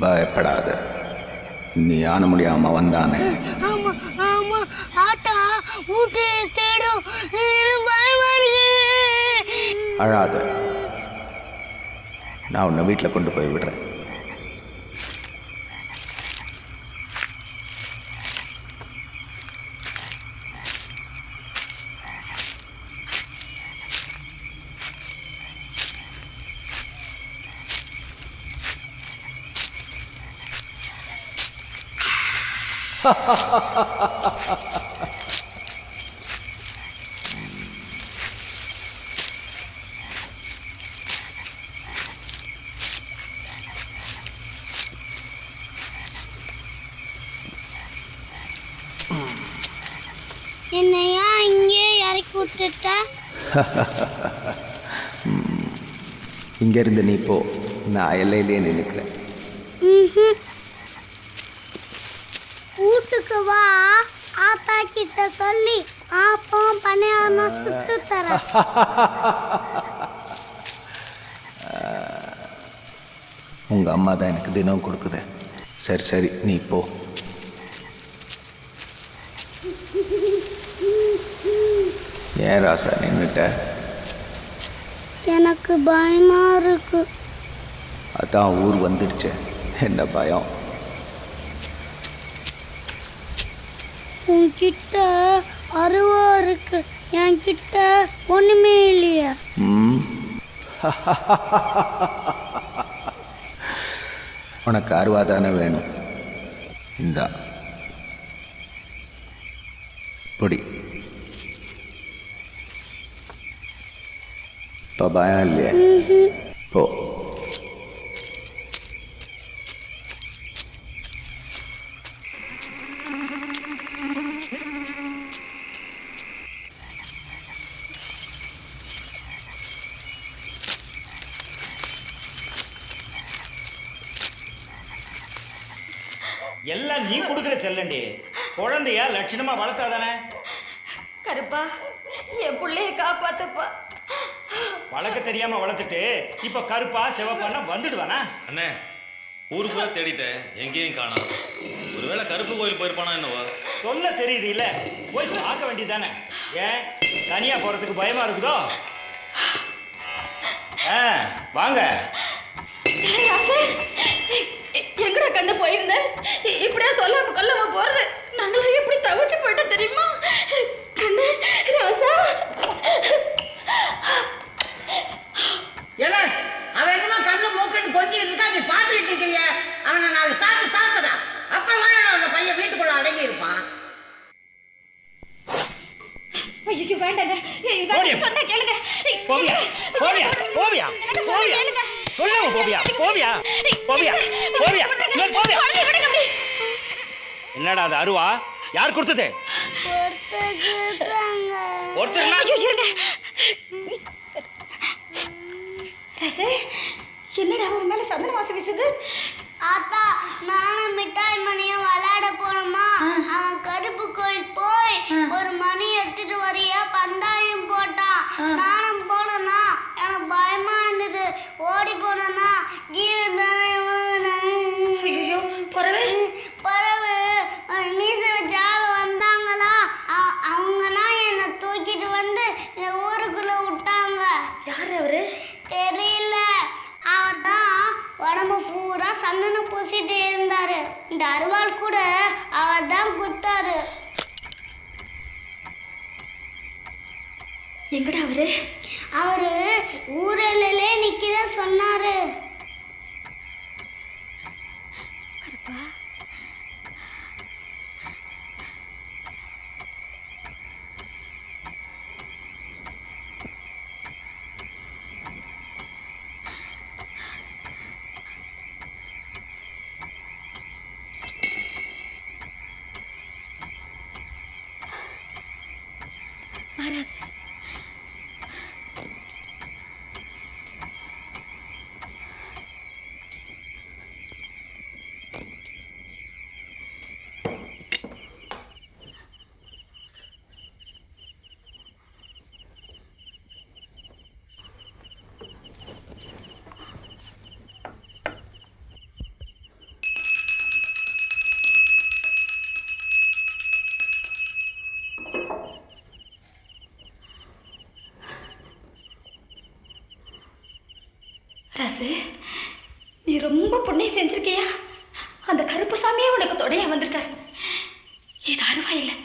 பயப்படாத, நீ ஆன முடியாம வந்தானே. ஆமா ஆமா, ஆட்டா ஊட்டு தேடும், பயமா இருக்கு. அழாத, நான் உன்னை வீட்டில் கொண்டு போய் விடுறேன். என்னையா இங்கே இறக்கி விட்டுட்ட? இங்கேருந்து நீ போ, நான் எல்லையிலேயே நினைக்கிறேன். வீட்டுக்கு வா, ஆத்தா கிட்ட சொல்லி ஆப்பம் பணியாரம் சுத்து தர. உங்க அம்மா தான் எனக்கு தினம் கொடுக்குது. சரி சரி, நீ போ. ஏன் ராசா நின்றுட்ட? எனக்கு பயமா இருக்கு. அதான் ஊர் வந்துடுச்சு, என்ன பயம்? உன்கிட்ட அருவா இருக்கு, என்கிட்ட ஒண்ணுமே இல்லையா? உனக்கு அருவா தானே வேணும்? இந்தா பொடி. இப்போ பயம் இல்லையா? போ. எல்லாம் நீ கொடுக்குற செல்லண்டி. குழந்தையா லட்சணமா வளர்த்தாதானே? கருப்பா, என் பிள்ளைய காப்பாத்தப்பா. வளர்க்க தெரியாம வளர்த்துட்டு இப்ப கருப்பா சிவப்பானா வந்துடுவானா? அண்ணே, ஊரு பூரா தேடிட்டேன், எங்கேயும் காணோம். ஒருவேளை கருப்பு கோயில் போயிருப்பானா என்னவோ? சொல்ல தெரியுது இல்ல, போய் பார்க்க வேண்டியதானே. ஏன் தனியா போறதுக்கு பயமா இருக்குதோ? வாங்க. எங்கடா கண்ணு போயிருந்த? இப்படியா சொல்லாம கொல்லாம போறது? நாங்களாம் எப்படி தவிச்சு போயிட்டோம் தெரியுமா? கண்ணு ராசா. ஏன்னா அவன் என்னமோ கண்ணு மூக்குன்னு கொஞ்சம் இருக்கா, நீ பார்த்துக்கிட்டு இருக்கிறிய. அவனை நாலு சாத்து சாத்துடா, அப்ப அந்த பையன் வீட்டுக்குள்ள அடங்கி இருப்பான். ஐயோ வேண்டாங்க, சொன்ன கேளுங்க. போவியா போவியா போவியா போவியா சொல்லுங்க. போவியா போவியா போவியா போவியா போவியா. என்னடா அது அருவா? யார் கொடுத்தது? ஒருத்தர். ரசே, என்னடா உன் மேல சந்தன வாசம் வீசுது? ஆத்தா, நானும் மிட்டாய் மணியை விளையாட போனோமா, அவன் கருப்பு கோயில் போய் ஒரு மணி எடுத்துட்டு வரைய பந்தாயம் போட்டான். நானும் போனேன்னா எனக்கு பயமா இருந்தது. ஓடி போனேன்னா பறவை மீச வச்சால வந்தாங்களா, அவங்கன்னா என்னை தூக்கிட்டு வந்து இந்த ஊருக்குள்ள விட்டாங்க. யாரு அவரு? தெரியல. அவர் தான் உடம்பு பூரா சந்தனம் பூசிட்டு இருந்தாரு. இந்த அருவாள் கூட அவர் தான் குத்தாரு. எங்கடா அவரு? அவரு ஊரலே நிக்கிற சொன்னாரு. ராசு, நீ ரொம்ப புண்ணியம் செஞ்சிருக்கியா? அந்த கருப்பு சாமியே உனக்கு தொடையா வந்திருக்காரு. இது அருவா இல்லை,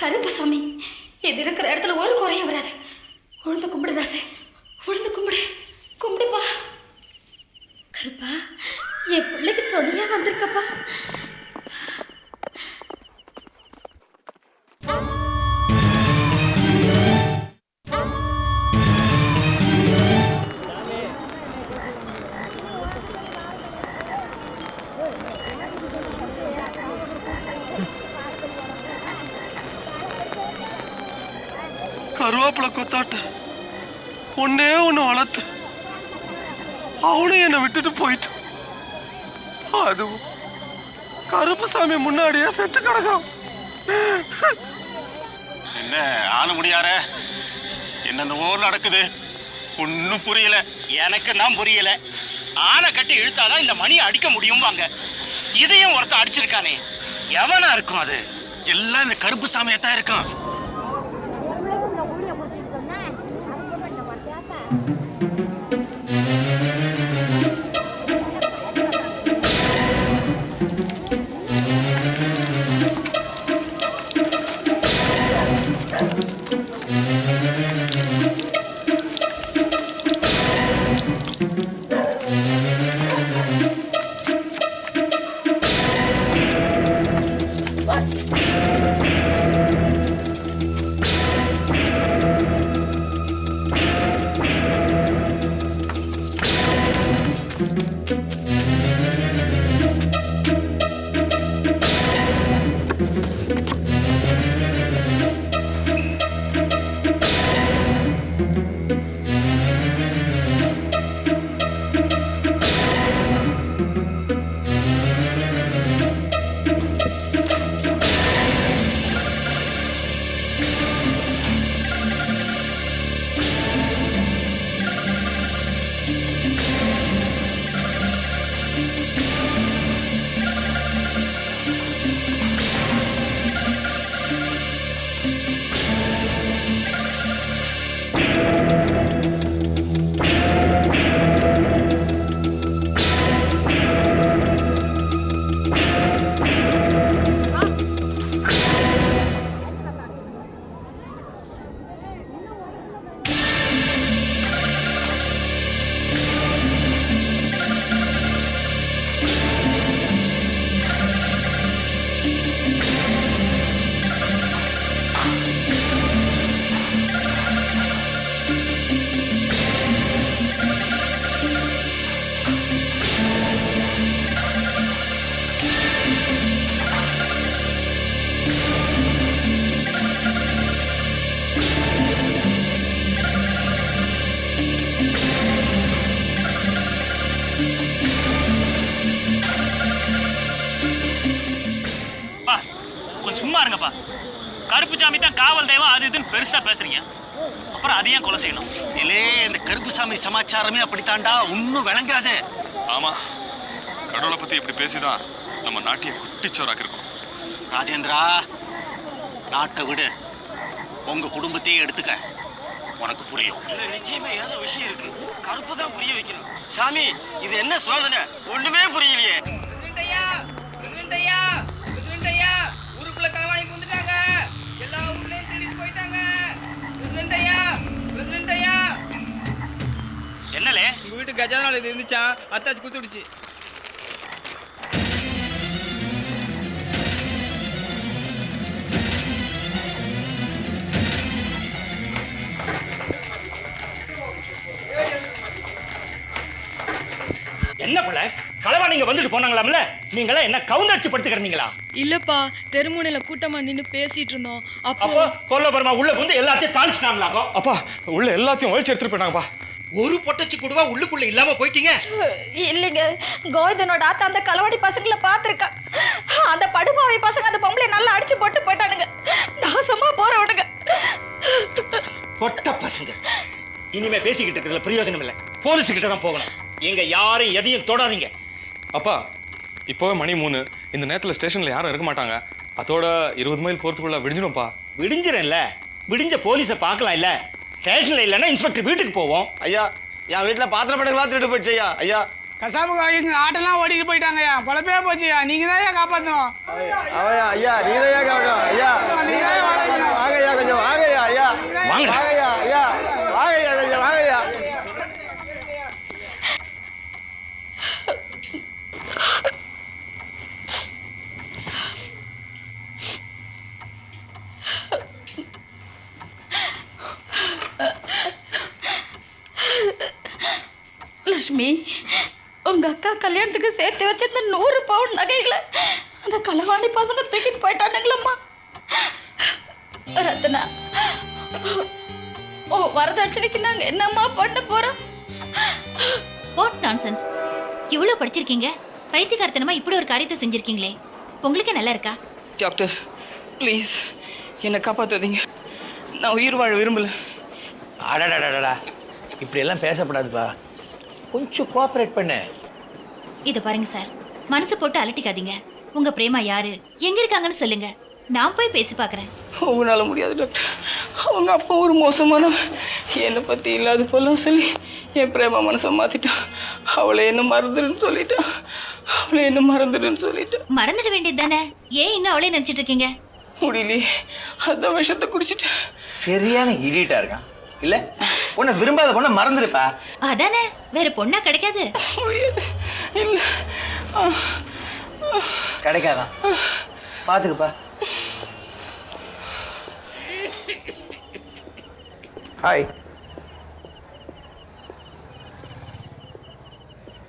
கருப்பு சாமி. இது இருக்கிற இடத்துல ஒரு குறையும் வராது. உழுந்து கும்பிடு ராசு, உழுந்து கும்பிடு, கும்பிடுப்பா. கருப்பா, என் பிள்ளைக்கு தொடையா வந்திருக்கப்பா. கருவேப்பிலை கொத்தாட்ட ஒன்னே ஒன்று வளர்த்து அவனும் என்னை விட்டுட்டு போயிட்டான். அதுவும் கருப்பு சாமி முன்னாடியே செத்து கிடக்கும். என்ன ஆன முடியார என்னென்னவோ நடக்குது, ஒன்றும் புரியல. எனக்கு நான் புரியல. ஆனை கட்டி இழுத்தாதான் இந்த மணியை அடிக்க முடியும்பாங்க. இதையும் ஒருத்தன் அடிச்சிருக்கானே, எவனா இருக்கும் அது? எல்லாம் இந்த கருப்பு சாமியத்தான் இருக்கும். சும்மா இருங்கப்பா. கருப்பு சாமி தான் காவல் தெய்வம், அது இதுன்னு பெருசா பேசுறீங்க. அப்புறம் அதையும் கொலை செய்யணும். இல்லே, இந்த கருப்பு சாமி சமாச்சாரமே அப்படித்தாண்டா, ஒன்னும் விளங்காது. ஆமா, கடவுளை பத்தி இப்படி பேசிதான் நம்ம நாட்டிய குட்டிச்சோராக்கி இருக்கோம். ராஜேந்திரா, நாட்டை விடு, உங்க குடும்பத்தையே எடுத்துக்க, உனக்கு புரியும். இல்ல, நிச்சயமா ஏதோ விஷயம் இருக்கு. கருப்பு தான் புரிய வைக்கணும். சாமி, இது என்ன சோதனை? ஒண்ணுமே புரியலையே. ஊருக்குள்ள களவாணி வந்துட்டாங்க. எல்லா ஊர்லயும் தேடிட்டு போயிட்டாங்க. என்னலே? உங்க வீட்டு கஜானால இது இருந்துச்சான், அத்தாச்சு குத்துடுச்சு. என்ன பிள்ளை, களவாணிங்க வந்துட்டு போனாங்களாம்ல, நீங்களா என்ன கவுந்தடிச்சு படுத்து கிடந்தீங்களா? இல்லப்பா, தெருமுனையில கூட்டமா நின்னு பேசிட்டு இருந்தோம். அப்போ கொல்லபுரமா உள்ள வந்து எல்லாத்தையும் தாளிச்சிட்டாங்களாக்கோ? அப்பா, உள்ள எல்லாத்தையும் ஒழிச்சு எடுத்துட்டு போயிட்டாங்கப்பா. ஒரு பொட்டச்சி கூடவா உள்ளுக்குள்ள இல்லாம போயிட்டீங்க? இல்லைங்க, கோவிந்தனோட ஆத்தா அந்த களவாடி பசங்களை பார்த்துருக்கா. அந்த படுபாவை பசங்க அந்த பொம்பளை நல்லா அடிச்சு போட்டு போயிட்டானுங்க. நாசமா போறவனுங்க. பொட்ட பசங்க. இனிமே பேசிக்கிட்டு இருக்கிறதுல பிரயோஜனம் இல்லை. போலீஸ் கிட்ட தான் போகணும். எங்க யாரும் எதையும் தொடாதீங்க. அப்பா, இப்போவே மணி 3. இந்த நேரத்தில் ஸ்டேஷன்ல யாரும் இருக்க மாட்டாங்க. அதோட 20 மைல் போறதுக்குள்ள விடிஞ்சிடும்ப்பா. விடிஞ்சிடல, விடிஞ்ச போலீஸை பார்க்கலாம். இல்ல ஸ்டேஷன்ல இல்லைன்னா இன்ஸ்பெக்டர் வீட்டுக்கு போவோம். ஐயா, என் வீட்டில் பாத்திரம் படங்களாம் திருட்டு போயிடுச்சு ஐயா. ஐயா கசாப்பு காய்க்கு ஆட்டெல்லாம் ஓட்டிட்டு போயிட்டாங்கய்யா. பழப்பே போச்சுயா. நீங்க தான் காப்பாற்றணும். அவையா ஐயா நீங்க தான் கேட்கணும் ஐயா. வாங்கய்யா கொஞ்சம் வாங்கய்யா ஐயா. வாங்கய்யா ஐயா. வாங்கய்யா கொஞ்சம் வாங்கய்யா. லக்ஷ்மி, உங்க அக்கா கல்யாணத்துக்கு சேர்த்து வச்சிருந்த 100 பவுன் நகைகளை அந்த களவாணி பசங்க தூக்கிட்டு போயிட்டானுங்களம்மா. ரத்னா, ஓ வரதட்சணைக்கு நாங்க என்னம்மா பண்ண போறோம்? What nonsense! இவ்வளோ படிச்சிருக்கீங்க, பைத்தியக்காரத்தனமா இப்படி ஒரு காரியத்தை செஞ்சிருக்கீங்களே, உங்களுக்கு நல்லா இருக்கா? டாக்டர் ப்ளீஸ் என்னை காப்பாற்றாதீங்க. நான் உயிர் வாழ விரும்பல. அடடடடா, இப்படியெல்லாம் பேசப்படாதுப்பா. கொஞ்சம் கோஆப்ரேட் பண்ணு. இதை பாருங்க சார், மனசு போட்டு அலட்டிக்காதீங்க. உங்க பிரேமா யாரு, எங்க இருக்காங்கன்னு சொல்லுங்க, நான் போய் பேசி பார்க்குறேன். உங்களால முடியாது டாக்டர். அவங்க அப்பா ஒரு மோசமான என்னை பற்றி இல்லாத போலாம் சொல்லி என் பிரேமா மனசை மாற்றிட்டான். அவளை என்ன மறந்துடுன்னு சொல்லிட்டான். மறந்துட வேண்டியது தானே, ஏன் இன்னும் அவளே நினச்சிட்டு இருக்கீங்க? முடியலையே, அதான் விஷத்தை குடிச்சிட்டேன். சரியான இடிட்டா இருக்கான். இல்ல உன்னை விரும்பாத பொண்ணை மறந்துருப்பா. அதானே, வேற பொண்ணா கிடைக்காது. முடியாது. இல்லை கிடைக்காதான், பாத்துக்குப்பா. ஹாய்.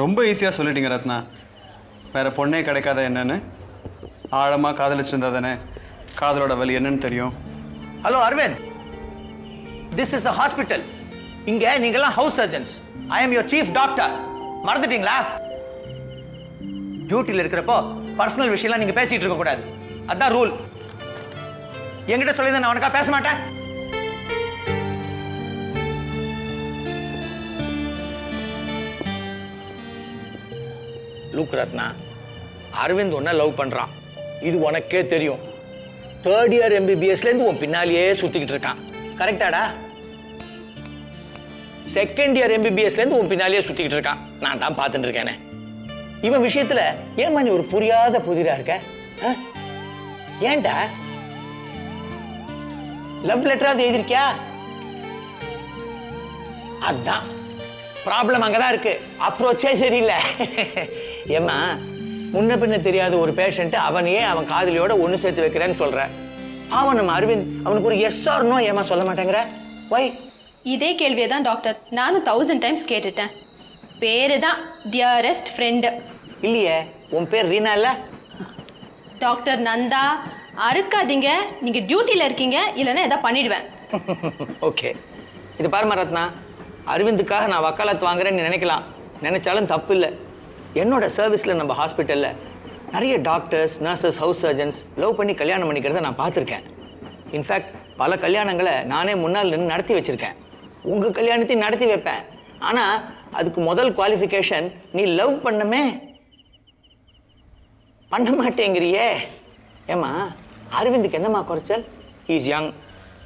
ரொம்ப ஈஸியாக சொல்லிட்டீங்க ரத்னா. வேற பொண்ணே கிடைக்காத என்னன்னு, ஆழமாக காதலிச்சிருந்தா தானே காதலோட வலி என்னன்னு தெரியும். Hello Aravind, this is a hospital. இங்க நீங்கெல்லாம் house surgeons. I am your chief doctor. மறந்துட்டீங்களா? டியூட்டியில் இருக்கிறப்போ பர்சனல் விஷயம்லாம் நீங்க பேசிட்டு இருக்க கூடாது. அதான் ரூல். என்கிட்ட சொல்லி நான் உனக்கா பேச மாட்டேன். லுக் ரத்னா, அரவிந்த் உன்ன லவ் பண்றான், இது உனக்கே தெரியும். 3rd இயர் MBBSல இருந்து உன் பின்னாலேயே சுத்திக்கிட்டு இருக்கான். கரெக்டாடா? 2nd இயர் MBBSல இருந்து உன் பின்னாலேயே சுத்திக்கிட்டு இருக்கான். நான் தான் பார்த்துட்டு இருக்கேனே. இவன் விஷயத்துல ஏமா நீ ஒரு புரியாத புதிரா இருக்க? ஏன்டா? லவ் லெட்டராவது எழுதிருக்கியா? அதான் ப்ராப்ளம் அங்கதான் இருக்கு. அப்ரோச்சே சரியில்லை. ஏமா, முன்ன பின்ன தெரியாத ஒரு பேஷண்ட் அவனையே அவன் காதலியோட ஒன்று சேர்த்து வைக்கிறேன்னு சொல்ற. அவன் நம்ம அரவிந்த் அவனுக்கு ஒரு எஸ் ஆர் நோ ஏமா சொல்ல மாட்டேங்கிற? ஒய்? இதே கேள்வியை தான் டாக்டர் நானும் 1000 டைம்ஸ் கேட்டுட்டேன். பேரு தான் டியரஸ்ட் ஃப்ரெண்டு. இல்லையே, உன் பேர் ரீனா இல்ல? டாக்டர் நந்தா, அறுக்காதீங்க. நீங்க டியூட்டியில் இருக்கீங்க, இல்லைன்னா எதாவது பண்ணிடுவேன். ஓகே, இது பாருமா ரத்னா, அரவிந்துக்காக நான் வக்காலத்து வாங்குறேன்னு நினைக்கலாம். நினைச்சாலும் தப்பு இல்லை. என்னோட சர்வீஸில் நம்ம ஹாஸ்பிட்டலில் நிறைய doctors, nurses, house surgeons love பண்ணி கல்யாணம் பண்ணிக்கிறத நான் பார்த்துருக்கேன். இன்ஃபேக்ட் பல கல்யாணங்களை நானே முன்னால் நின்று நடத்தி வச்சுருக்கேன். உங்கள் கல்யாணத்தையும் நடத்தி வைப்பேன். ஆனால் அதுக்கு முதல் குவாலிஃபிகேஷன் நீ லவ் பண்ண மாட்டேங்கிறியே. ஏம்மா, அரவிந்துக்கு என்னம்மா குறைச்சல்? He is young,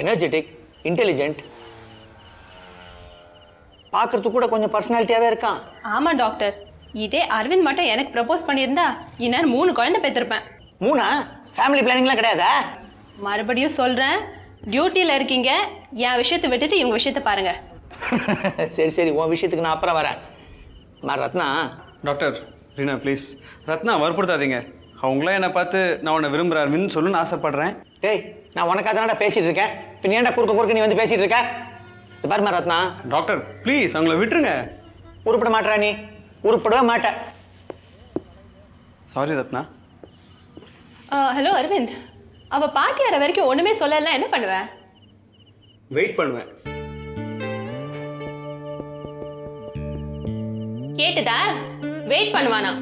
energetic, intelligent, பார்க்கறதுக்கு கூட கொஞ்சம் பர்சனாலிட்டியாகவே இருக்கான். ஆமாம் டாக்டர், இதே அரவிந்த் மட்டும் எனக்கு ப்ரப்போஸ் பண்ணியிருந்தா இந்நேரம் 3 குழந்தை பெற்றிருப்பேன். 3? ஃபேமிலி பிளானிங்லாம் கிடையாதா? மறுபடியும் சொல்கிறேன், டியூட்டியில் இருக்கீங்க. என் விஷயத்தை விட்டுட்டு இவங்க விஷயத்தை பாருங்க. சரி சரி, உன் விஷயத்துக்கு நான் அப்புறம் வரேன். ரத்னா. டாக்டர் ரீனா ப்ளீஸ், ரத்னா வற்புறுத்தாதீங்க. அவங்களாம் என்னை பார்த்து நான் உன்னை விரும்புகிறாருன்னு சொல்லணும்னு ஆசைப்படுறேன். டேய், நான் உனக்காக தானடா பேசிகிட்டு இருக்கேன். பின் ஏன்டா குறுக்க நீ வந்து பேசிகிட்டு இருக்க? இது பாருமா ரத்னா. டாக்டர் ப்ளீஸ், அவங்கள விட்டுருங்க. உருப்பட மாட்டா நீ, உருப்படவே மாட்ட. சாரி ரத்னா. ஹலோ அரவிந்த், அவள் பாட்டி வர வரைக்கும் ஒன்றுமே சொல்லலாம், என்ன பண்ணுவேன்? வெயிட் பண்ணுவேன். கேட்டுதா? வெயிட் பண்ணுவானா?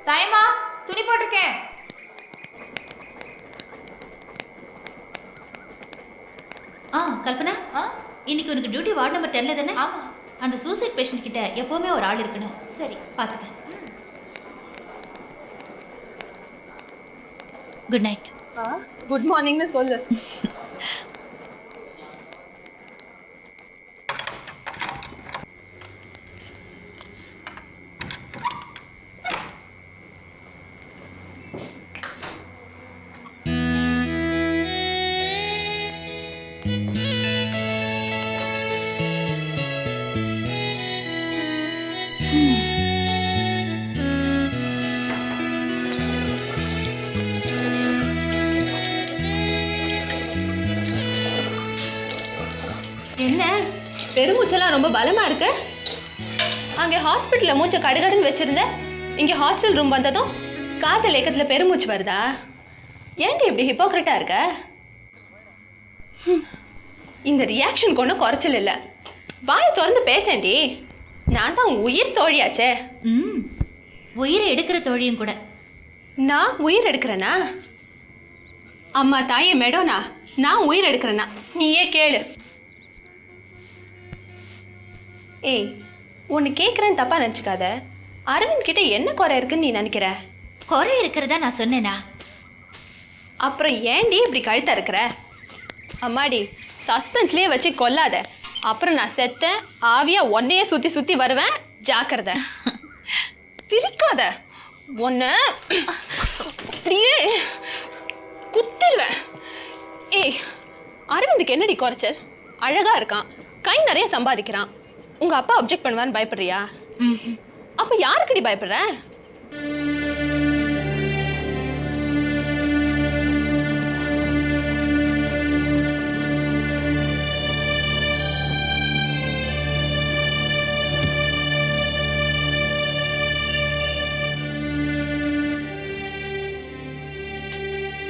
தாயம்மா, துணி போட்டிருக்கேன். கல்பனா, இன்னைக்கு உனக்கு டியூட்டி வார்டு நம்பர் 10ல தானே? ஆமா. அந்த சூசைட் பேஷண்ட் கிட்ட எப்பவுமே ஒரு ஆள் இருக்கணும். சரி, பார்த்துக்க. Good night. குட் மார்னிங்னு சொல்லு. என்ன பெருமூச்செல்லாம் ரொம்ப பலமா இருக்கு? அங்கே ஹாஸ்பிட்டலில் மூச்சை கடுகடுன்னு வச்சிருந்தேன், இங்கே ஹாஸ்டல் ரூம் வந்ததும் காதல் ஏக்கத்தில் பெருமூச்சு வருதா? ஏன்டி இப்படி ஹிப்போக்ரட்டா இருக்க? இந்த ரியாக்ஷனுக்கு ஒன்றும் குறைச்சல் இல்லை. வாயை திறந்து பேசேண்டி. நான் தான் உயிர் தோழியாச்சே. உயிரை எடுக்கிற தோழியும் கூட. நான் உயிர் எடுக்கிறேனா? அம்மா தாயே மேடோனா, நான் உயிர் எடுக்கிறேனா? நீயே கேளு. ஏய், ஒன்று கேட்குறேன்னு தப்பா நினச்சிக்காத. அரவிந்த் கிட்ட என்ன குறை இருக்குன்னு நீ நினைக்கிற? குறை இருக்கிறதா நான் சொன்னேனா? அப்புறம் ஏன்டி இப்படி கழுத்தா இருக்கிற? அம்மாடி, சஸ்பென்ஸ்லேயே வச்சு கொல்லாத. அப்புறம் நான் செத்தேன், ஆவியா ஒன்னையே சுற்றி சுற்றி வருவேன். ஜாக்கிரதை. சிரிக்காத. ஒன்று அப்படியே குத்திடுவேன். ஏய், அரவிந்துக்கு என்னடி குறைச்சல்? அழகா இருக்கான், கை நிறைய சம்பாதிக்கிறான். உங்க அப்பா அப்ஜெக்ட் பண்ணுவான்னு பயப்படுறியா? அப்ப யாருக்குடி பயப்படுற?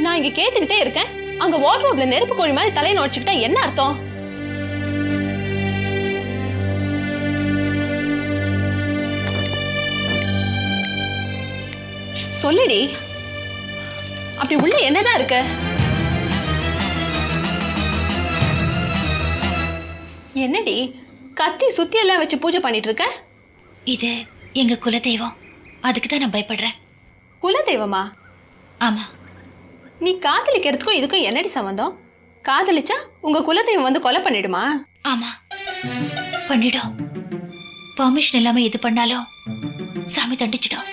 நான் இங்க கேட்டுக்கிட்டே இருக்கேன், அங்க வார்ட்ரோப்ல நெருப்பு கோழி மாதிரி தலையை நோச்சிக்கிட்டா என்ன அர்த்தம்? சொல்லுடி, அப்படி உள்ள என்னதான் இருக்கு? என்னடி கத்தி சுத்தி எல்லாம் வச்சு பூஜை பண்ணிட்டு இருக்க? இது எங்க குலதெய்வம், அதுக்கு தான் நான் பயப்படுறேன். குலதெய்வமா? ஆமா. நீ காதலிக்கிறதுக்கும் இதுக்கும் என்னடி சம்பந்தம்? காதலிச்சா உங்க குலதெய்வம் வந்து கொலை பண்ணிடுமா? ஆமா, பண்ணிடும். பர்மிஷன் இல்லாம எது பண்ணாலும் சாமி தண்டிச்சிடும்.